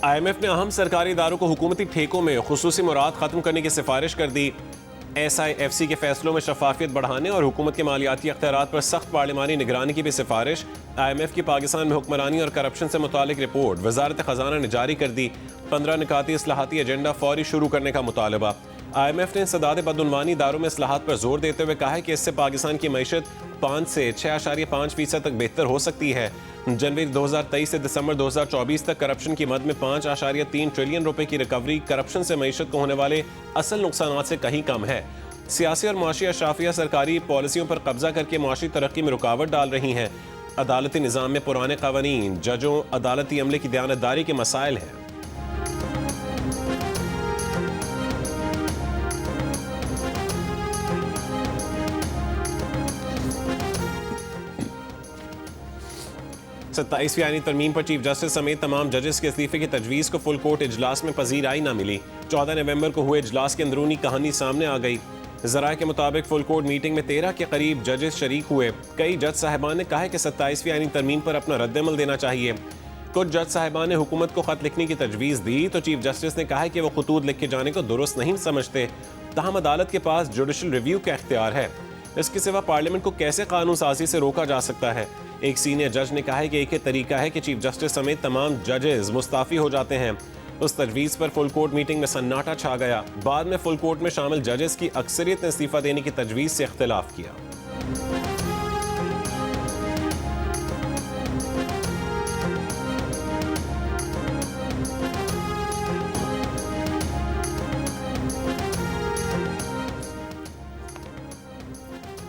IMF ने अहम सरकारी इदारों को हुकूमती ठेकों में खुसूसी मुराद खत्म करने की सिफारिश कर दी। SIFC के फैसलों में शफाफियत बढ़ाने और हुकूमत के मालियाती अख्तियारात पर सख्त पार्लिमानी निगरानी की भी सिफारिश। IMF की पाकिस्तान में हुक्मरानी और करप्शन से मुतालिक रिपोर्ट वजारत खजाना ने जारी कर दी। 15 निकाती इस्लाहाती एजेंडा फौरी शुरू करने का मुतालबा। IMF ने इंसदाद बदउनवानी इदारों में इस्लाहात पर जोर देते हुए कहा है कि इससे पाकिस्तान की मईशत 5 से 6.5% तक बेहतर हो सकती है। जनवरी 2023 से दिसंबर 2024 तक करप्शन की मद में 5.3 ट्रिलियन रुपए की रिकवरी करप्शन से मईशत को होने वाले असल नुकसान से कहीं कम है। सियासी और मुआशी अशराफिया सरकारी पॉलिसियों पर कब्जा करके मुआशी तरक्की में रुकावट डाल रही हैं। अदालती निज़ाम में पुराने कानून, जजों, अदालती अमले की दयानतदारी के मसाइल हैं। सत्ताईसवीं आईनी तरमीम पर चीफ जस्टिस समेत तमाम जजेस के इस्तीफे की तजवीज़ को फुल कोर्ट इजलास में पजीराई ना मिली। 14 नवंबर को हुए इजलास की अंदरूनी कहानी सामने आ गई। ज़राए के मुताबिक फुल कोर्ट मीटिंग में 13 के करीब जजेस शरीक हुए। कई जज साहिबान ने कहा है कि 27वीं आईनी तरमीम पर अपना रद्दअमल देना चाहिए। कुछ जज साहिबान ने हुकूमत को खत लिखने की तजवीज़ दी तो चीफ जस्टिस ने कहा है कि वो खतूत लिख के जाने को दुरुस्त नहीं समझते। ताहम अदालत के पास जुडिशल रिव्यू का इख्तियार है। इसके सिवा पार्लियामेंट को कैसे कानून साजी से रोका जा सकता है। एक सीनियर जज ने कहा है कि एक ही तरीका है कि चीफ जस्टिस समेत तमाम जजेस मुस्ताफी हो जाते हैं। उस तजवीज़ पर फुल कोर्ट मीटिंग में सन्नाटा छा गया। बाद में फुल कोर्ट में शामिल जजेस की अक्सरियत ने इस्तीफा देने की तजवीज़ से इख्तिलाफ किया।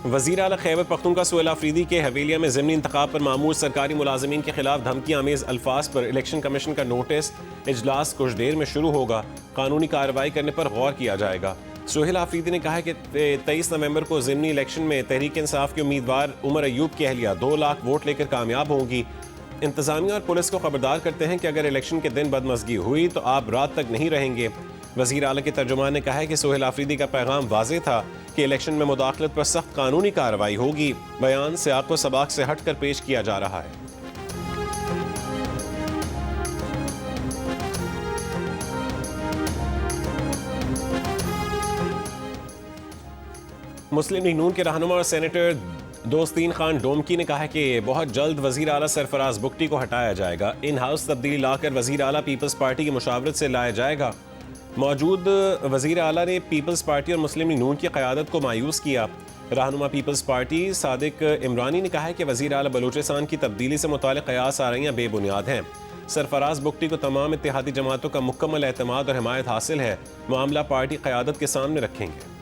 वज़ीर आला खैबर पख्तूनख्वा सुहेल आफरीदी के हवेलिया में ज़िमनी इंतखाब पर मामूर सरकारी मुलाजमीन के खिलाफ धमकी आमेज़ अल्फाज पर इलेक्शन कमीशन का नोटिस। इजलास कुछ देर में शुरू होगा। कानूनी कार्रवाई करने पर गौर किया जाएगा। सुहेल आफरीदी ने कहा है कि 23 नवंबर को ज़िमनी इलेक्शन में तहरीक इंसाफ के उम्मीदवार उमर अयूब की अहलिया 2 लाख वोट लेकर कामयाब होंगी। इंतज़ामिया और पुलिस को खबरदार करते हैं कि अगर इलेक्शन के दिन बदमज़गी हुई तो आप रात तक नहीं रहेंगे। वज़ीर आला के तर्जुमान ने कहा है कि सुहेल आफरीदी का पैगाम वाज़ेह था कि इलेक्शन में मुदाखलत पर सख्त कानूनी कार्रवाई होगी। बयान सियाक़ व सबाक़ से हट कर पेश किया जा रहा है। मुस्लिम लीग नून के रहनुमा और सेनेटर दोस्तीन खान डोमकी ने कहा है कि बहुत जल्द वज़ीर आला सरफराज बुगटी को हटाया जाएगा। इन हाउस तब्दीली लाकर वज़ीर आला पीपल्स पार्टी की मुशावरत से लाया जाएगा। मौजूद वज़ीर आला ने पीपल्स पार्टी और मुस्लिम लीग नून की क़यादत को मायूस किया। रहनुमा पीपल्स पार्टी सादिक इमरानी ने कहा है कि वज़ीर आला बलूचिस्तान की तब्दीली से मुताल्लिक़ क़यास आरइयाँ बेबुनियाद हैं। सरफराज बुगटी को तमाम इत्तेहादी जमातों का मुकम्मल एतमाद और हिमायत हासिल है। मामला पार्टी क़यादत के सामने रखेंगे।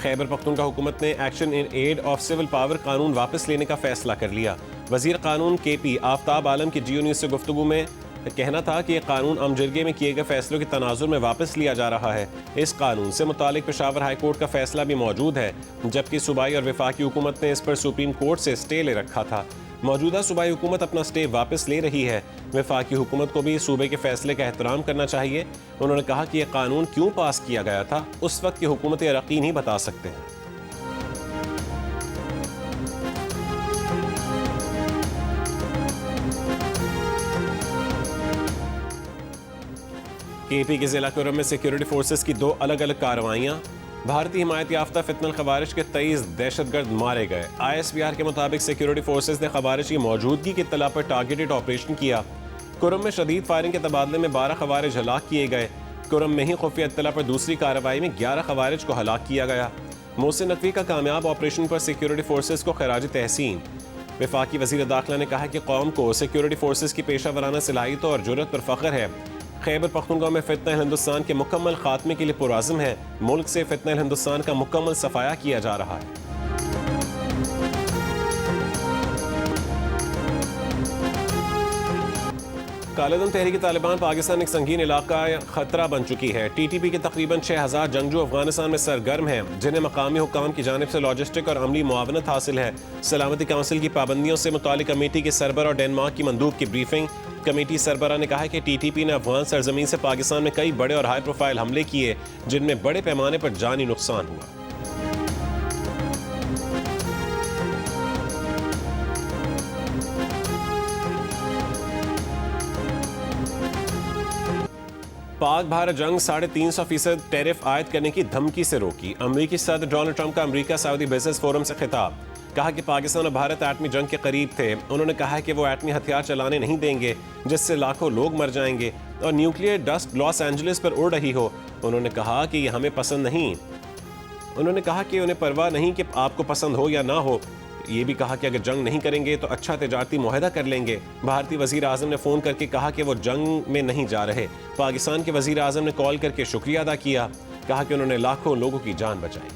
खैबर पख्तूनख्वा हुकूमत ने action in aid of civil power कानून वापस लेने का फैसला कर लिया। वज़ीर कानून KP आफ्ताब आलम की जियो न्यूज़ से गुफ्तगू में कहना था कि यह कानून अमजरगे में किए गए फैसलों के तनाजुर में वापस लिया जा रहा है। इस कानून से मुतालिक पेशावर हाई कोर्ट का फैसला भी मौजूद है, जबकि सूबाई और वफाकी हुकूमत ने इस पर सुप्रीम कोर्ट से स्टे ले रखा था। मौजूदा सूबाई हुकूमत अपना स्टे वापस ले रही है। वफाकी हुकूमत को भी सूबे के फैसले का एहतराम करना चाहिए। उन्होंने कहा कि यह कानून क्यों पास किया गया था उस वक्त की हुकूमत यकीन ही बता सकते हैं। KP के जिला कुरम में सिक्योरिटी फोर्सेस की 2 अलग अलग कार्रवाइयाँ। भारतीय हिमायत याफ्ता फितनल खवारिज के 23 दहशतगर्द मारे गए। ISPR के मुताबिक सिक्योरिटी फोर्सेस ने खवारिज की मौजूदगी की इत्तला पर टारगेटेड ऑपरेशन किया। कुरम में शदीद फायरिंग के तबादले में 12 खवारिज हलाक किए गए। कुरम में ही खुफिया इत्तला पर दूसरी कार्रवाई में 11 खवारिज को हलाक किया गया। मोहसिन नकवी का कामयाब ऑपरेशन पर सिक्योरिटी फोर्सेस को खराज तहसीन। वफाकी वज़ीर दाखिला ने कहा है कि कौम को सिक्योरिटी फोर्सेस की पेशा वराना सलाहियत और जुर्रत पर फ़ख्र है। खैबर पख्तूनख्वा में फितनल हिंदुस्तान के मुकम्मल खात्मे के लिए पुराज़म है। मुल्क से फितनल हिंदुस्तान का मुकम्मल सफाया किया जा रहा है। कालेदम तहरीक तालिबान पाकिस्तान एक संगीन इलाका खतरा बन चुकी है। TTP के तकरीबन 6000 जंगजू अफगानिस्तान में सरगर्म हैं, जिन्हें मकामी हुक्काम की जानिब से लॉजिस्टिक और अमली मुआवनत हासिल है। सलामती काउंसिल की पाबंदियों से मुतालिक कमेटी के सरबरा और डेनमार्क की मंदूब की ब्रीफिंग। कमेटी सरबरा ने कहा है कि TTP ने अफगान सरजमीन से पाकिस्तान में कई बड़े और हाई प्रोफाइल हमले किए, जिनमें बड़े पैमाने पर जानी नुकसान हुआ। पाक भारत जंग 350% टैरिफ आयद करने की धमकी से रोकी। अमरीकी सदर डोनाल्ड ट्रंप का अमरीका सऊदी बिजनेस फोरम से खिताब। कहा कि पाकिस्तान और भारत एटमी जंग के करीब थे। उन्होंने कहा कि वो एटमी हथियार चलाने नहीं देंगे जिससे लाखों लोग मर जाएंगे और न्यूक्लियर डस्ट लॉस एंजलिस पर उड़ रही हो। उन्होंने कहा कि ये हमें पसंद नहीं। उन्होंने कहा कि उन्हें परवाह नहीं कि आपको पसंद हो या ना हो। ये भी कहा कि अगर जंग नहीं करेंगे तो अच्छा तिजारती मुआहदा कर लेंगे। भारतीय वजीर आजम ने फ़ोन करके कहा कि वो जंग में नहीं जा रहे। पाकिस्तान के वजीर आजम ने कॉल करके शुक्रिया अदा किया। कहा कि उन्होंने लाखों लोगों की जान बचाई।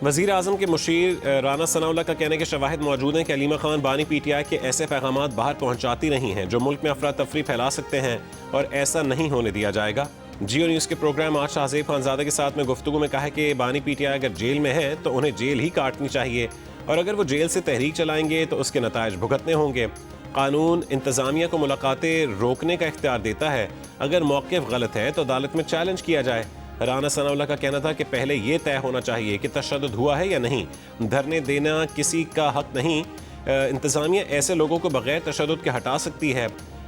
वज़ीर आज़म के मुशीर राना सनाउल्लाह का कहना है कि शवाहिद मौजूद हैं कि हलीमा खान बानी पीटीआई के ऐसे पैगामात बाहर पहुंचाती नहीं हैं जो मुल्क में अफरा तफरी फैला सकते हैं और ऐसा नहीं होने दिया जाएगा। जियो न्यूज़ के प्रोग्राम आज शाहजेब खानजादा के साथ में गुफ्तगू में कहा है कि बानी पीटीआई अगर जेल में है तो उन्हें जेल ही काटनी चाहिए और अगर वो जेल से तहरीक चलाएंगे तो उसके नताइज भुगतने होंगे। कानून इंतज़ामिया को मुलाकातें रोकने का इख्तियार देता है। अगर मौक़िफ़ गलत है तो अदालत में चैलेंज किया जाए। राना सनाउल्लाह का कहना था कि पहले ये तय होना चाहिए कि तशद्दुद हुआ है या नहीं। धरने देना किसी का हक नहीं। इंतज़ामिया ऐसे लोगों को बगैर तशद्दुद के हटा सकती है।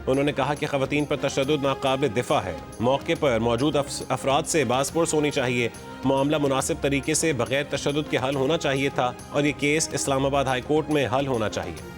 उन्होंने कहा कि ख़वातीन पर तशद्दुद नाकाबिल दिफ़ा है। मौके पर मौजूद अफराद से बासपुरस होनी चाहिए। मामला मुनासिब तरीके से बगैर तशद्दुद के हल होना चाहिए था और ये केस इस्लामाबाद हाई कोर्ट में हल होना चाहिए।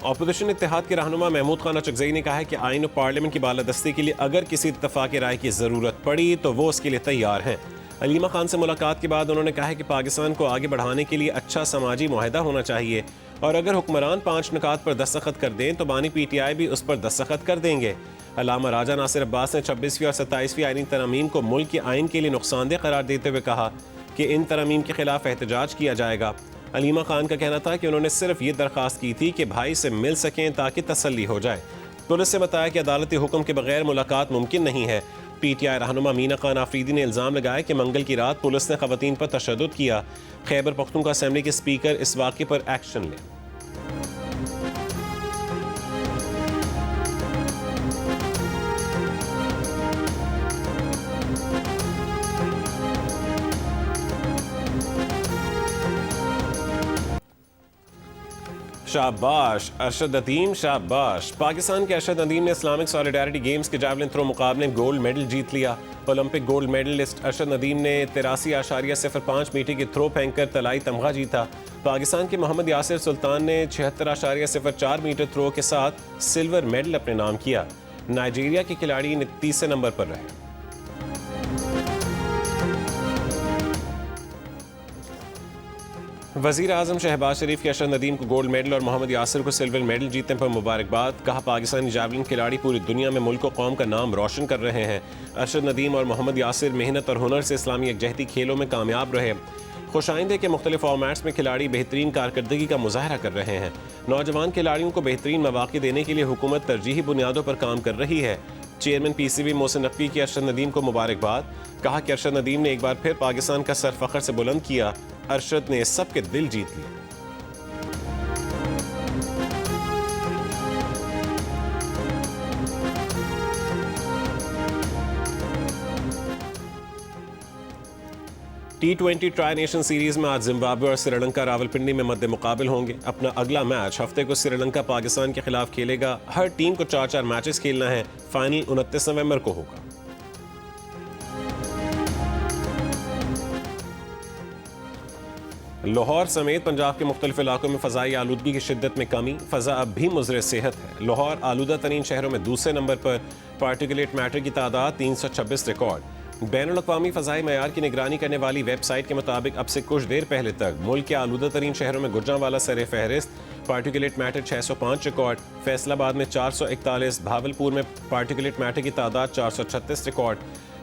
अपोजिशन इत्तेहाद के रहनुमा महमूद खान अचकज़ई ने कहा है कि आइन और पार्लियामेंट की बालादस्ती के लिए अगर किसी इत्तफाक़ राय की ज़रूरत पड़ी तो वो उसके लिए तैयार हैं। हलीमा खान से मुलाकात के बाद उन्होंने कहा है कि पाकिस्तान को आगे बढ़ाने के लिए अच्छा समाजी मुआहदा होना चाहिए और अगर हुक्मरान 5 नुकात पर दस्तखत कर दें तो बानी पीटीआई भी उस पर दस्तखत कर देंगे। अल्लामा राजा नासिर अब्बास ने 26वीं और 27वीं आइनी तरमीम को मुल्क के आइन के लिए नुकसानदेह करार देते हुए कहा कि इन तरमीम के खिलाफ एहतजाज किया जाएगा। हलीमा खान का कहना था कि उन्होंने सिर्फ ये दरख्वास्त की थी कि भाई से मिल सकें ताकि तसल्ली हो जाए। पुलिस से बताया कि अदालती हुक्म के बगैर मुलाकात मुमकिन नहीं है। पीटीआई रहनुमा मीना खान आफरीदी ने इल्ज़ाम लगाया कि मंगल की रात पुलिस ने ख़वातीन पर तशद्दुद किया। खैबर पख्तूनख्वा असेंबली के स्पीकर इस वाक़े पर एक्शन लें। शाबाश अरशद नदीम, शाबाश। पाकिस्तान के अरशद नदीम ने इस्लामिक सॉलिडारिटी गेम्स के जैवलिन थ्रो मुकाबले में गोल्ड मेडल जीत लिया। Olympic gold medalist Arshad Nadeem ने 83.05 मीटर की थ्रो फेंककर तलाई तमगा जीता। पाकिस्तान के मोहम्मद यासिर सुल्तान ने 76.04 मीटर थ्रो के साथ सिल्वर मेडल अपने नाम किया। नाइजीरिया के खिलाड़ी 29 नंबर पर रहे। वज़ीर आज़म शहबाज शरीफ के अरशद नदीम को गोल्ड मेडल और मोहम्मद यासिर को सिल्वर मेडल जीतने पर मुबारकबाद। कहा पाकिस्तानी जावलिन खिलाड़ी पूरी दुनिया में मुल्क व कौम का नाम रोशन कर रहे हैं। अरशद नदीम और मोहम्मद यासिर मेहनत और हुनर से इस्लामी यकजहती खेलों में कामयाब रहे। खुशाइंदे के मुख्तलिफ फॉर्मेट्स में खिलाड़ी बेहतरीन कारकर्दगी का मुजाहरा कर रहे हैं। नौजवान खिलाड़ियों को बेहतरीन मौक़े देने के लिए हुकूमत तरजीही बुनियादों पर काम कर रही है। चेयरमैन PCB मोहसिन नकवी की अरशद नदीम को मुबारकबाद। कहा कि अरशद नदीम ने एक बार फिर पाकिस्तान का सर फख्र से बुलंद किया। अरशद ने सबके दिल जीत लिए। T20 ट्राई नेशन सीरीज में आज जिम्बाब्वे और श्रीलंका रावलपिंडी में मद्दे मुकाबिल होंगे। अपना अगला मैच हफ्ते को श्रीलंका पाकिस्तान के खिलाफ खेलेगा। हर टीम को 4-4 मैचेस खेलना है। फाइनल 29 नवंबर को होगा। लाहौर समेत पंजाब के मुख्तलिफ इलाकों में फ़ज़ाई आलूदगी की शिद्दत में कमी। फ़ज़ा अब भी मुज़र सेहत है। लाहौर आलूदा तरीन शहरों में दूसरे नंबर पर। पार्टिकुलेट मैटर की तादाद 326 रिकॉर्ड। बैनुल-अक़वामी फ़ज़ाई मयार की निगरानी करने वाली वेबसाइट के मुताबिक अब से कुछ देर पहले तक मुल्क के आलूदा तरीन शहरों में गुजरांवाला सर फहरिस्त। Particulate matter 605 record. फैसलाबाद में 441। भावलपुर में पार्टिकुलेट मैटर की तादाद 436 रिकॉर्ड।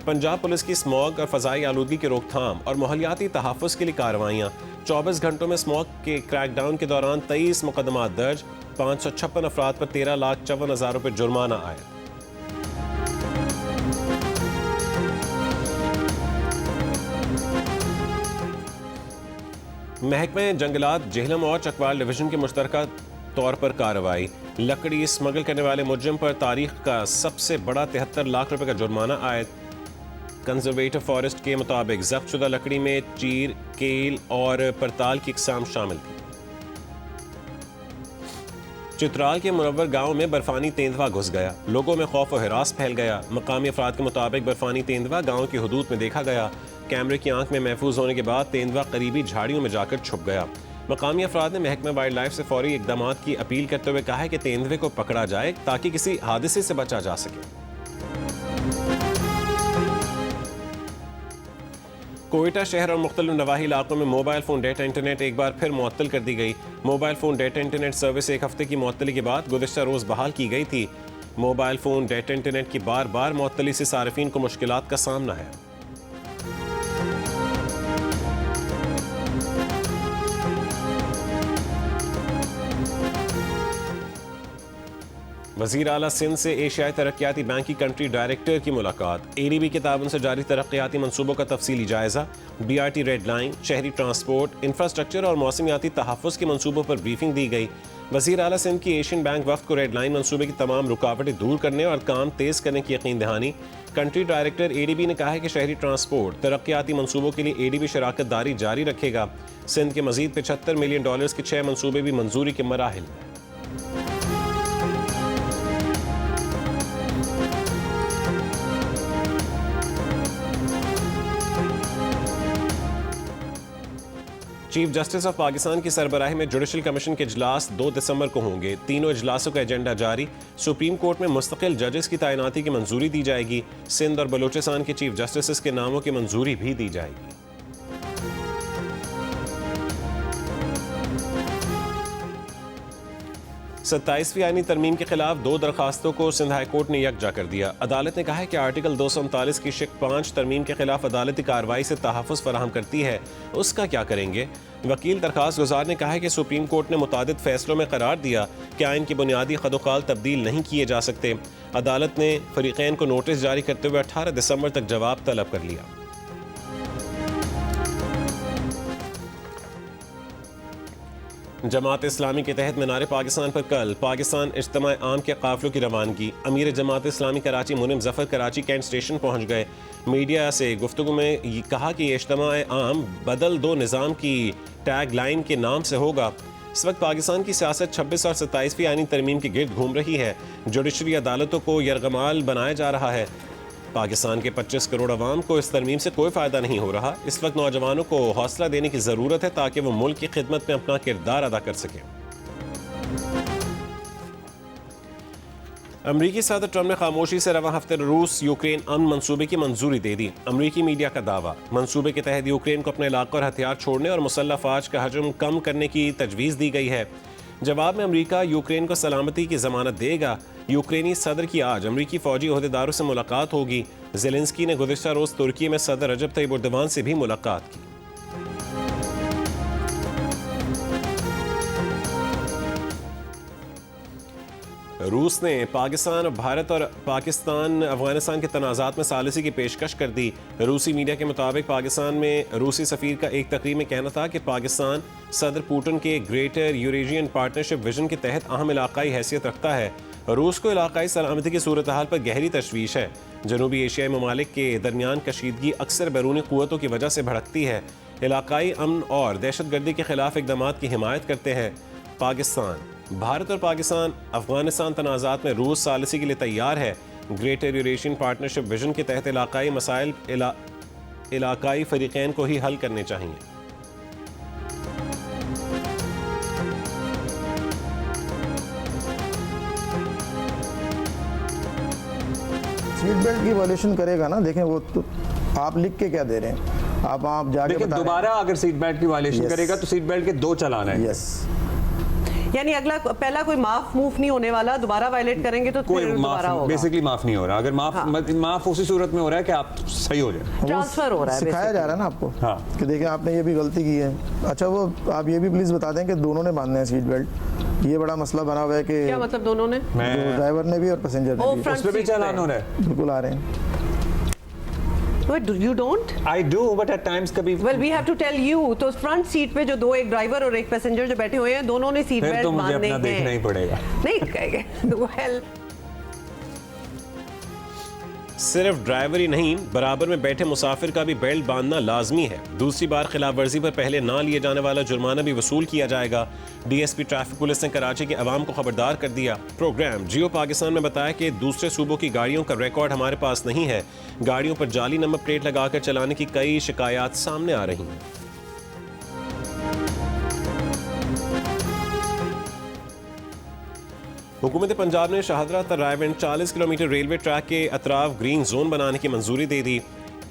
पंजाब पुलिस की स्मॉग और फ़ज़ाई आलूदगी की रोकथाम और माहौलियाती तहफ़्फ़ुज़ के लिए कार्रवाइयाँ। 24 घंटों में स्मॉग के क्रैकडाउन के दौरान 23 मुकदमा दर्ज। 556 अफराद पर 13,54,000 रुपये जुर्माना आया। महकमे जंगलात जेहलम और चकवाल डिवीजन के मुश्तरका तौर पर कार्रवाई। लकड़ी स्मगल करने वाले मुजरिम पर तारीख का सबसे बड़ा 73 लाख रुपए का जुर्माना आयद। कंजर्वेटिव फॉरेस्ट के मुताबिक जब्त शुदा लकड़ी में चीर, केल और परताल की इकसाम शामिल थी। चित्राल के मुनव्वर गांव में बर्फानी तेंदुआ घुस गया, लोगों में खौफ और हिरास फैल गया। मकामी अफराद के मुताबिक बर्फानी तेंदुआ गांव की हुदूद में देखा गया। कैमरे की आंख में महफूज होने के बाद तेंदुआ करीबी झाड़ियों में जाकर छुप गया। मकामी अफराद ने महकमा वाइल्ड लाइफ से फौरी इकदाम की अपील करते हुए कहा है कि तेंदुए को पकड़ा जाए ताकि किसी हादसे से बचा जा सके। कोयटा शहर और मुख्तलिफ नवाही इलाकों में मोबाइल फ़ोन डेटा इंटरनेट एक बार फिर मुअत्तल कर दी गई। Mobile phone data internet service एक हफ्ते की मुअत्तली के बाद गुज़िश्ता रोज़ बहाल की गई थी। मोबाइल फ़ोन डेटा इंटरनेट की बार बार मुअत्तली से सारिफीन को मुश्किलात का सामना है। वज़ीर आला सिंध से एशियाई तरक्याती बैंक की कंट्री डायरेक्टर की मुलाकात। ADB के ताबन से जारी तरक्याती मंसूबों का तफसीली जायजा। BRT रेड लाइन, शहरी ट्रांसपोर्ट, इंफ्रास्ट्रक्चर और मौसमियाती तहफ़्फ़ुज़ के मंसूबों पर ब्रीफिंग दी गई। वज़ीर आला सिंध की एशियन बैंक वफ़द को रेड लाइन मंसूबे की तमाम रुकावटें दूर करने और काम तेज़ करने की यकीन दहानी। कंट्री डायरेक्टर ADB ने कहा है कि शहरी ट्रांसपोर्ट तरक्याती मंसूबों के लिए ADB शराकत दारी जारी रखेगा। सिंध के मज़ीद $75 मिलियन के 6 मंसूबे भी मंजूरी के मराहिल में। चीफ जस्टिस ऑफ पाकिस्तान की सरबराही में जुडिशल कमीशन के इजलास 2 दिसंबर को होंगे। तीनों इजलासों का एजेंडा जारी। सुप्रीम कोर्ट में मुस्तकिल जजेस की तैनाती की मंजूरी दी जाएगी। सिंध और बलूचिस्तान के चीफ जस्टिस के नामों की मंजूरी भी दी जाएगी। 27वीं आईनी तरमीम के खिलाफ 2 दरखास्तों को सिंध हाई कोर्ट ने यकजा कर दिया। अदालत ने कहा है कि आर्टिकल 239 की शिक 5 तरमीम के खिलाफ अदालती कार्रवाई से तहफ़्फ़ुज़ फराहम करती है, उसका क्या करेंगे। वकील दरखास्त गुजार ने कहा है कि सुप्रीम कोर्ट ने मुतादिद फैसलों में करार दिया कि आइन की बुनियादी खदोखाल तब्दील नहीं किए जा सकते। अदालत ने फरीक़ैन को नोटिस जारी करते हुए 18 दिसंबर तक जवाब तलब कर लिया। जमात इस्लामी के तहत मीनार पाकिस्तान पर कल पाकिस्तान इज्तिमा आम के काफिलों की रवानगी। अमीर जमात इस्लामी कराची मुनिम जफर कराची कैंट स्टेशन पहुंच गए। मीडिया से गुफ्तगू में कहा कि ये इज्तिमा आम बदल दो निज़ाम की टैग लाइन के नाम से होगा। इस वक्त पाकिस्तान की सियासत 26 और 27वीं आईनी तरमीम के गिर्द घूम रही है। जुडिशरी अदालतों को यरगमाल बनाया जा रहा है। पाकिस्तान के 25 करोड़ अवाम को इस तरमीम से कोई फ़ायदा नहीं हो रहा। इस वक्त नौजवानों को हौसला देने की ज़रूरत है ताकि वो मुल्क की खिदमत में अपना किरदार अदा कर सकें। अमरीकी सदर ट्रंप ने खामोशी से रवां हफ्ते रूस यूक्रेन अमन मंसूबे की मंजूरी दे दी। अमरीकी मीडिया का दावा, मंसूबे के तहत यूक्रेन को अपने इलाकों और हथियार छोड़ने और मुसल्लह फ़ौज का हजम कम करने की तजवीज़ दी गई है। जवाब में अमरीका यूक्रेन को सलामती की जमानत देगा। यूक्रेनी सदर की आज अमरीकी फ़ौजी ओहदेदारों से मुलाकात होगी। ज़ेलेंस्की ने गुज़िश्ता रोज़ तुर्की में सदर रजब तय्यिब एर्दोगान से भी मुलाकात की। रूस ने पाकिस्तान, भारत और पाकिस्तान अफगानिस्तान के तनाज़ात में सालिसी की पेशकश कर दी। रूसी मीडिया के मुताबिक पाकिस्तान में रूसी सफ़ीर का एक तकरीर में कहना था कि पाकिस्तान सदर पुतिन के ग्रेटर यूरेशियन पार्टनरशिप विजन के तहत अहम इलाकाई हैसियत रखता है। रूस को इलाकाई सलामती की सूरत हाल पर गहरी तशवीश है। जनूबी एशियाई ममालिक के दरमियान कशीदगी अक्सर बैरूनी क़ुव्वतों की वजह से भड़कती है। इलाकाई अमन और दहशतगर्दी के खिलाफ इक़दाम की हिमायत करते हैं। पाकिस्तान, भारत और पाकिस्तान अफगानिस्तान तनाज़ात में रूस सालिसी के लिए तैयार है। ग्रेटर यूरेशियन पार्टनरशिप विजन के तहत इलाकाई मसाइल इलाकाई फरीक़ैन को ही हल करने चाहिए। सीट बेल्ट की वॉल्यूशन करेगा ना, देखें वो तो आप लिख के क्या दे रहे हैं, आप जाके दोबारा अगर सीट बेल्ट की वॉल्यूशन करेगा तो सीट बेल्ट के 2 चालान है। यस, यानी अगला पहला कोई माफ मूव नहीं होने वाला, दोबारा वायलेट करेंगे तो कोई दोबारा होगा। बेसिकली माफ नहीं हो रहा। अगर माफ उसी सूरत में हो रहा है कि आप सही हो जाए, ट्रांसफर हो रहा है, सिखाया जा रहा है ना आपको। हाँ, कि देखिए आपने ये भी गलती की है। अच्छा, वो आप ये भी प्लीज बता दें कि दोनों ने बांधने हैं सीट बेल्ट। ये बड़ा मसला बना हुआ है कि क्या मतलब दोनों ने, ड्राइवर ने भी और पैसेंजर ने भी। उस पे भी चालान हो रहा है। बिल्कुल आ रहे हैं। But you don't? I do, but at times कभी Well, we have to tell you. तो फ्रंट सीट पे जो दो, एक ड्राइवर और एक पैसेंजर जो बैठे हुए हैं, दोनों ने सीट फिर बेल्ट तो मुझे बांधने अपना देखना ही हैं। पड़ेगा। नहीं, well, सिर्फ ड्राइवर ही नहीं, बराबर में बैठे मुसाफिर का भी बेल्ट बांधना लाजमी है। दूसरी बार खिलाफ वर्जी पर पहले ना लिए जाने वाला जुर्माना भी वसूल किया जाएगा। डीएसपी ट्रैफिक पुलिस ने कराची के अवाम को खबरदार कर दिया। प्रोग्राम जियो पाकिस्तान में बताया कि दूसरे सूबों की गाड़ियों का रिकॉर्ड हमारे पास नहीं है। गाड़ियों पर जाली नंबर प्लेट लगाकर चलाने की कई शिकायत सामने आ रही हैं। हुकूमत पंजाब ने शाहदरा तराइवंड 40 किलोमीटर रेलवे ट्रैक के अतराफ ग्रीन जोन बनाने की मंजूरी दे दी।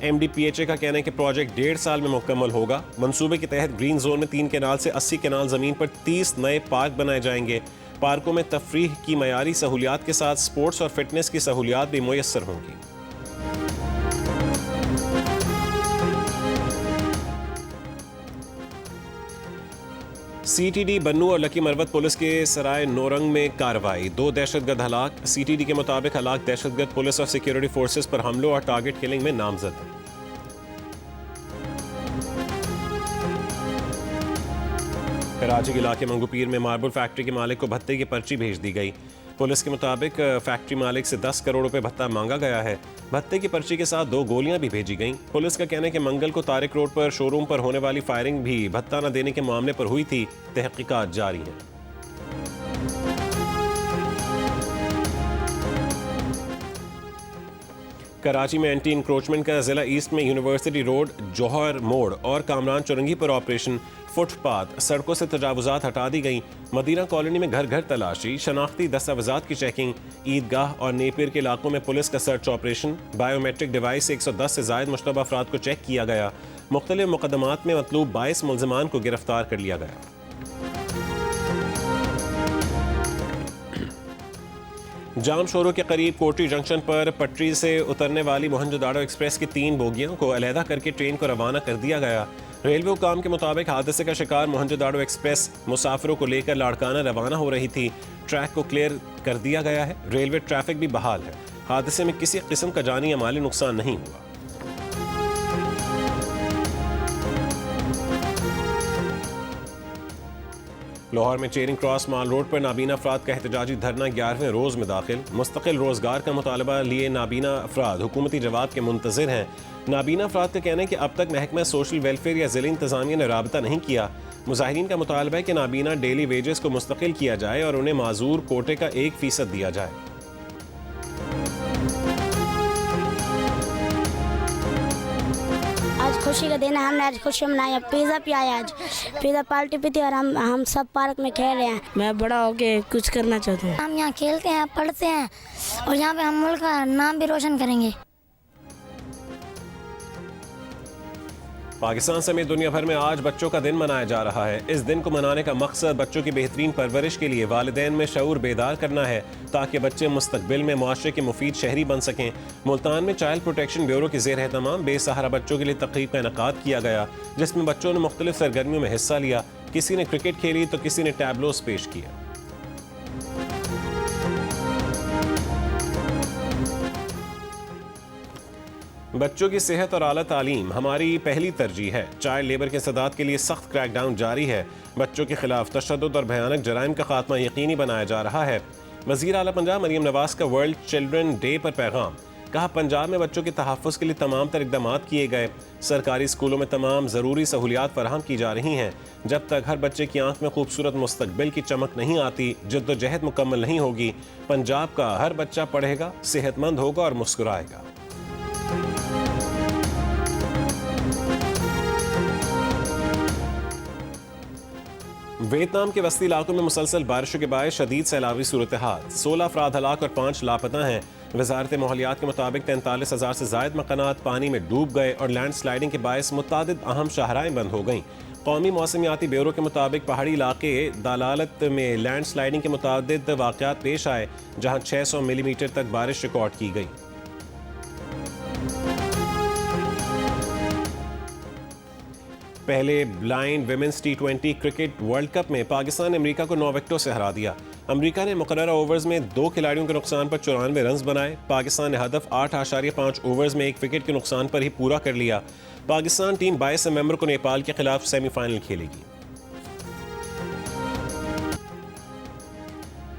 MDPHA का कहना है कि प्रोजेक्ट 1.5 साल में मुकम्मल होगा। मंसूबे के तहत ग्रीन जोन में 3 कैनाल से 80 कैनाल ज़मीन पर 30 नए पार्क बनाए जाएंगे। पार्कों में तफरीह की मयारी सहूलियात के साथ स्पोर्ट्स और फिटनेस की सहूलियात भी मुयस्सर होंगी। CTD बन्नू और लकी मरवत पुलिस के सराय नौरंग में कार्रवाई, 2 दहशतगर्द हलाक। CTD के मुताबिक हलाक दहशतगर्द पुलिस और सिक्योरिटी फोर्सेस पर हमलों और टारगेट किलिंग में नामजद। कराची के इलाके मंगूपीर में मार्बल फैक्ट्री के मालिक को भत्ते की पर्ची भेज दी गई। पुलिस के मुताबिक फैक्ट्री मालिक से 10 करोड़ रुपए भत्ता मांगा गया है। भत्ते की पर्ची के साथ 2 गोलियां भी भेजी गईं। पुलिस का कहना है कि मंगल को तारिक रोड पर शोरूम पर होने वाली फायरिंग भी भत्ता न देने के मामले पर हुई थी। तहकीकात जारी हैं। कराची में एंटी इंक्रोचमेंट का जिला ईस्ट में यूनिवर्सिटी रोड, जौहर मोड़ और कामरान चुरंगी पर ऑपरेशन। फुटपाथ सड़कों से तजावुजात हटा दी गई। मदीना कॉलोनी में घर घर तलाशी, शनाख्ती दस्तावेजात की चेकिंग। ईदगाह और नेपियर के इलाकों में पुलिस का सर्च ऑपरेशन। बायोमेट्रिक डिवाइस से 110 से जायद मुश्तबा अफराद को चेक किया गया। मुख्तलिफ मुकदमात में मतलूब 22 मुल्ज़िमान को गिरफ्तार कर लिया गया। जाम शोरों के करीब कोटरी जंक्शन पर पटरी से उतरने वाली मोहनजोदाड़ो एक्सप्रेस की 3 बोगियों को अलहदा करके ट्रेन को रवाना कर दिया गया। रेलवे हुकाम के मुताबिक हादसे का शिकार मोहनजोदाड़ो एक्सप्रेस मुसाफिरों को लेकर लाड़काना रवाना हो रही थी। ट्रैक को क्लियर कर दिया गया है। रेलवे ट्रैफिक भी बहाल है। हादसे में किसी किस्म का जानी या माली नुकसान नहीं हुआ। लाहौर में चेरिंग क्रॉस माल रोड पर नाबीना अफराद का एहतजाजी धरना 11वें रोज में दाखिल। मुस्तकिल रोजगार का मुतालबा लिए नाबीना अफराद हुकूमती जवाब के मुंतजिर हैं। नाबीना अफराद का कहना है कि अब तक महकमा सोशल वेलफेयर या जिला इंतजामिया ने राबता नहीं किया। मुजाहिरीन का मुतालबा है कि नाबीना डेली वेजेस को मुस्तकिल किया जाए और उन्हें माजूर कोटे का 1% दिया जाए। आज खुशी का दिन है, हमने आज खुशी मनाई। पिज़्ज़ा पियाया, आज पिज़्ज़ा पार्टी पी थी और हम सब पार्क में खेल रहे हैं। मैं बड़ा होके कुछ करना चाहता हूँ। हम यहाँ खेलते हैं, पढ़ते हैं और यहाँ पे हम मुल्क का नाम भी रोशन करेंगे। पाकिस्तान समेत दुनिया भर में आज बच्चों का दिन मनाया जा रहा है। इस दिन को मनाने का मकसद बच्चों की बेहतरीन परवरिश के लिए वालिदैन में शऊर बेदार करना है ताकि बच्चे मुस्तकबिल में मुआशरे के मुफीद शहरी बन सकें। मुल्तान में चाइल्ड प्रोटेक्शन ब्यूरो के ज़ेर एहतमाम बेसहारा बच्चों के लिए तकरीब का इनेकाद किया गया, जिसमें बच्चों ने मुख्तलिफ सरगर्मियों में हिस्सा लिया। किसी ने क्रिकेट खेली तो किसी ने टैबलोस पेश किया। बच्चों की सेहत और आला तालीम हमारी पहली तरजीह है। चाइल्ड लेबर के सदात के लिए सख्त क्रैकडाउन जारी है। बच्चों के खिलाफ तशद्दुद और भयानक जराइम का खात्मा यकीनी बनाया जा रहा है। वज़ीर आला पंजाब मरियम नवाज का वर्ल्ड चिल्ड्रन डे पर पैगाम। कहा, पंजाब में बच्चों के तहफ़्फ़ुज़ के लिए तमाम तर इक़दाम किए गए। सरकारी स्कूलों में तमाम ज़रूरी सहूलियात फराहम की जा रही हैं। जब तक हर बच्चे की आंख में खूबसूरत मुस्तकबिल की चमक नहीं आती, जद्दोजहद मुकम्मल नहीं होगी। पंजाब का हर बच्चा पढ़ेगा, सेहतमंद होगा और मुस्कुराएगा। वियतनाम के वस्ती इलाकों में मुसलसल बारिशों के बायस शदीद सैलाबी सूरत हाल। 16 अफराद हलाक और 5 लापता हैं। वजारत माहौलियात के मुताबिक 43,000 से जायद मकानात पानी में डूब गए और लैंड स्लाइडिंग के बायस मुतादिद अहम शाहराएं बंद हो गईं। कौमी मौसमियाती ब्यूरो के मुताबिक पहाड़ी इलाके दालालत में लैंड स्लाइडिंग के मुतादिद वाक़यात पेश आए, जहाँ 600 मिलीमीटर तक बारिश रिकॉर्ड की गई। पहले blind women's T20 cricket world cup में पाकिस्तान ने अमेरिका को 9 विकेटों से हरा दिया। अमेरिका ने मुकर्ररा ओवर्स में 2 खिलाड़ियों के नुकसान पर 94 रन बनाए। पाकिस्तान ने हदफ 8.5 ओवर्स में 1 विकेट के नुकसान पर ही पूरा कर लिया। पाकिस्तान टीम 22 नवंबर को नेपाल के खिलाफ सेमीफाइनल खेलेगी।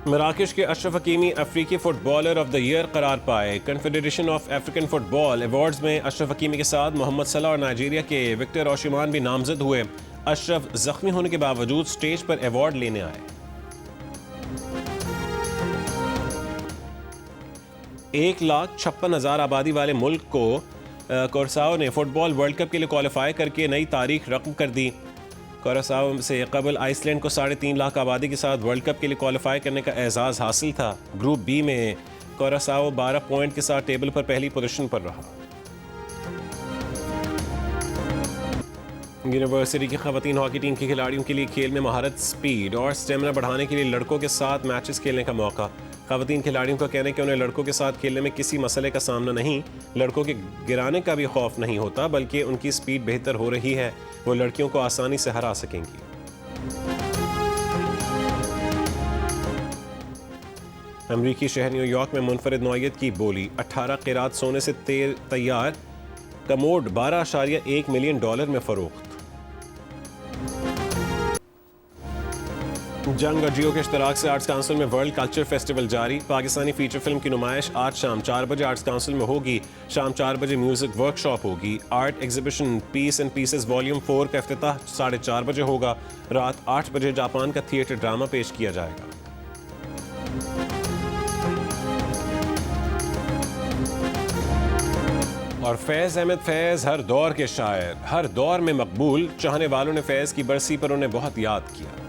मराकश के अशरफ हकीमी अफ्रीकी फुटबॉलर ऑफ द ईयर करार पाए। Confederation of African football awards में अशरफ हकीमी के साथ मोहम्मद सलाह और नाइजीरिया के विक्टर ओशिमान भी नामजद हुए। अशरफ जख्मी होने के बावजूद स्टेज पर अवार्ड लेने आए। 1,56,000 आबादी वाले मुल्क को कुरासाओ ने फुटबॉल वर्ल्ड कप के लिए क्वालिफाई करके नई तारीख रकम कर दी। कुरासाओ से कबल आइसलैंड को 3.5 लाख आबादी के साथ वर्ल्ड कप के लिए क्वालिफाई करने का एजाज़ हासिल था। ग्रुप बी में कुरासाओ 12 पॉइंट के साथ टेबल पर पहली पोजीशन पर रहा। यूनिवर्सिटी की खवातीन हॉकी टीम के खिलाड़ियों के लिए खेल में महारत, स्पीड और स्टेमिना बढ़ाने के लिए लड़कों के साथ मैचेस खेलने का मौका। खवातीन खिलाड़ियों का कहना है कि उन्हें लड़कों के साथ खेलने में किसी मसले का सामना नहीं, लड़कों के गिराने का भी खौफ नहीं होता, बल्कि उनकी स्पीड बेहतर हो रही है, वो लड़कियों को आसानी से हरा सकेंगी। अमरीकी शहर न्यूयॉर्क में मुनफरिद नौइयत की बोली 18 क़िरात सोने से तैयार कमोड $12.1 मिलियन में फरोख्त। जंग और जियो के इश्तराक से आर्ट्स काउंसिल में वर्ल्ड कल्चर फेस्टिवल जारी। पाकिस्तानी फीचर फिल्म की नुमाइश आज शाम 4 बजे आर्ट्स काउंसिल में होगी। शाम 4 बजे म्यूजिक वर्कशॉप होगी। Art exhibition peace and pieces volume 4 का इफ्तिताह 4:30 बजे होगा। रात 8 बजे जापान का थिएटर ड्रामा पेश किया जाएगा। और फैज़ अहमद फैज़ हर दौर के शायर, हर दौर में मकबूल। चाहने वालों ने फैज़ की बरसी पर उन्हें बहुत याद किया।